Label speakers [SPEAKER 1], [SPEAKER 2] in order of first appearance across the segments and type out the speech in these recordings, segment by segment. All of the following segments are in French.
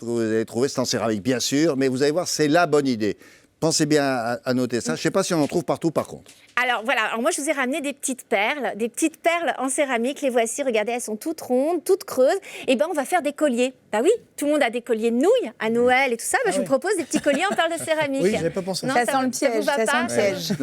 [SPEAKER 1] Vous allez trouver, c'est en céramique, bien sûr, mais vous allez voir, c'est la bonne idée. Pensez bien à noter ça. Je ne sais pas si on en trouve partout, par contre.
[SPEAKER 2] Alors voilà, alors moi je vous ai ramené des petites perles en céramique. Les voici, regardez, elles sont toutes rondes, toutes creuses. Et ben on va faire des colliers. Bah oui, tout le monde a des colliers de nouilles à Noël et tout ça. Je vous propose des petits colliers en perles de céramique.
[SPEAKER 3] Oui, j'avais pas pensé.
[SPEAKER 2] Non,
[SPEAKER 4] Ça sent le piège,
[SPEAKER 2] ça vous va pas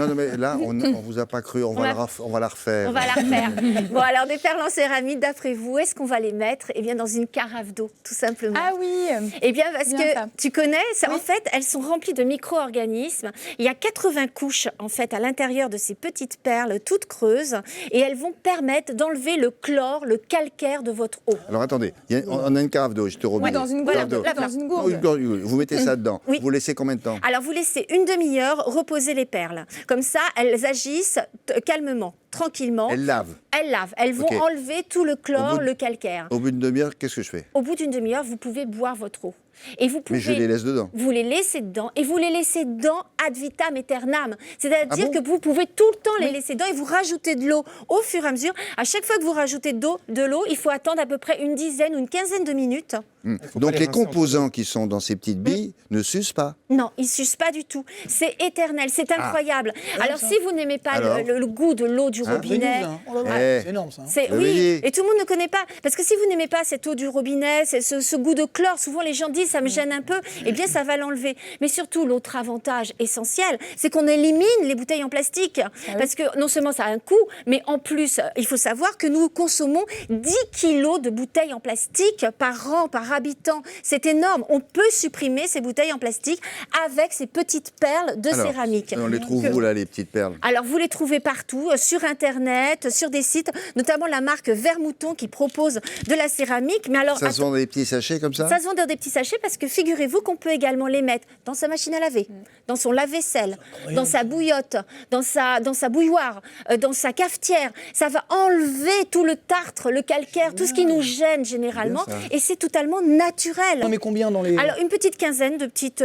[SPEAKER 1] Non, mais là, on vous a pas cru. On va la refaire.
[SPEAKER 2] On va la refaire. Bon, alors des perles en céramique, d'après vous, est-ce qu'on va les mettre bien dans une carafe d'eau, tout simplement?
[SPEAKER 4] Ah oui.
[SPEAKER 2] Eh bien, parce
[SPEAKER 4] bien
[SPEAKER 2] que
[SPEAKER 4] ça.
[SPEAKER 2] tu connais,
[SPEAKER 4] Oui.
[SPEAKER 2] en fait, elles sont remplies de micro-organismes. Il y a 80 couches, en fait, à l'intérieur de ces petites perles toutes creuses, et elles vont permettre d'enlever le chlore, le calcaire de votre eau.
[SPEAKER 1] Alors attendez, on a une carafe d'eau, je te remets.
[SPEAKER 4] Oui, dans une
[SPEAKER 1] Carafe
[SPEAKER 4] gourde.
[SPEAKER 1] d'eau.
[SPEAKER 4] Dans une gourde.
[SPEAKER 1] Vous mettez ça dedans.
[SPEAKER 2] Oui.
[SPEAKER 1] Vous laissez combien de temps?
[SPEAKER 2] Alors, vous laissez une demi-heure reposer les perles. Comme ça, elles agissent calmement, tranquillement.
[SPEAKER 1] Elle lave.
[SPEAKER 2] Elles lavent. Elles vont
[SPEAKER 1] Ok.
[SPEAKER 2] enlever tout le chlore, le calcaire.
[SPEAKER 1] Au bout d'une demi-heure, qu'est-ce que je fais?
[SPEAKER 2] Au bout d'une demi-heure, vous pouvez boire votre eau. Et vous pouvez...
[SPEAKER 1] Mais je les laisse dedans.
[SPEAKER 2] Vous les laissez dedans et vous les laissez dedans ad vitam aeternam. C'est-à-dire
[SPEAKER 1] Ah bon
[SPEAKER 2] que vous pouvez tout le temps les laisser dedans et vous rajoutez de l'eau au fur et à mesure. À chaque fois que vous rajoutez de l'eau, il faut attendre à peu près une dizaine ou une quinzaine de minutes.
[SPEAKER 1] Donc
[SPEAKER 3] les
[SPEAKER 1] les
[SPEAKER 3] rincer en
[SPEAKER 1] composants qui sont dans ces petites billes ne s'usent pas.
[SPEAKER 2] Non, ils ne s'usent pas du tout. C'est éternel, c'est incroyable. Alors, si vous n'aimez pas
[SPEAKER 1] Alors
[SPEAKER 2] le goût de l'eau du robinet...
[SPEAKER 3] Oh là là,
[SPEAKER 1] Eh.
[SPEAKER 3] c'est énorme ça.
[SPEAKER 2] C'est,
[SPEAKER 1] Le
[SPEAKER 2] oui,
[SPEAKER 1] bélier.
[SPEAKER 2] et tout le monde ne connaît pas. Parce que si vous n'aimez pas cette eau du robinet, ce goût de chlore, souvent les gens disent ça me gêne un peu, eh bien ça va l'enlever. Mais surtout, l'autre avantage essentiel, c'est qu'on élimine les bouteilles en plastique. Parce que non seulement ça a un coût, mais en plus, il faut savoir que nous consommons 10 kilos de bouteilles en plastique par an, par habitant. C'est énorme. On peut supprimer ces bouteilles en plastique avec ces petites perles de
[SPEAKER 1] Alors,
[SPEAKER 2] céramique.
[SPEAKER 1] on les trouve où, là, les petites perles?
[SPEAKER 2] Alors, vous les trouvez partout, sur Internet, sur des sites, notamment la marque Vermouton qui propose de la céramique. Mais alors,
[SPEAKER 1] Ça se vend dans des petits sachets comme ça?
[SPEAKER 2] ça se vend dans des petits sachets parce que figurez-vous qu'on peut également les mettre dans sa machine à laver, dans son lave-vaisselle, dans sa bouillotte, dans sa bouilloire, dans sa cafetière. Ça va enlever tout le tartre, le calcaire, tout ce qui nous gêne généralement.
[SPEAKER 1] Bien ça.
[SPEAKER 2] Et c'est totalement naturel.
[SPEAKER 3] On met combien dans les...
[SPEAKER 2] Alors, une petite quinzaine de petites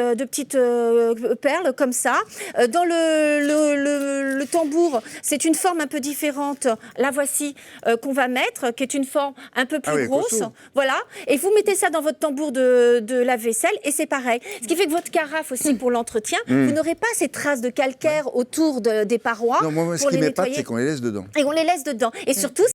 [SPEAKER 2] perles comme ça. Dans le tambour, c'est une forme un peu différente. La voici qu'on va mettre, qui est une forme un peu plus
[SPEAKER 1] oui,
[SPEAKER 2] grosse.
[SPEAKER 1] costaud.
[SPEAKER 2] Voilà. Et vous mettez ça dans votre tambour de lave-vaisselle et c'est pareil. Ce qui fait que votre carafe aussi, pour l'entretien, vous n'aurez pas ces traces de calcaire autour des parois
[SPEAKER 1] Non, moi, ce
[SPEAKER 2] pour
[SPEAKER 1] qui
[SPEAKER 2] les
[SPEAKER 1] m'épate,
[SPEAKER 2] nettoyer.
[SPEAKER 1] c'est qu'on les laisse dedans.
[SPEAKER 2] Et on les laisse dedans. Et surtout,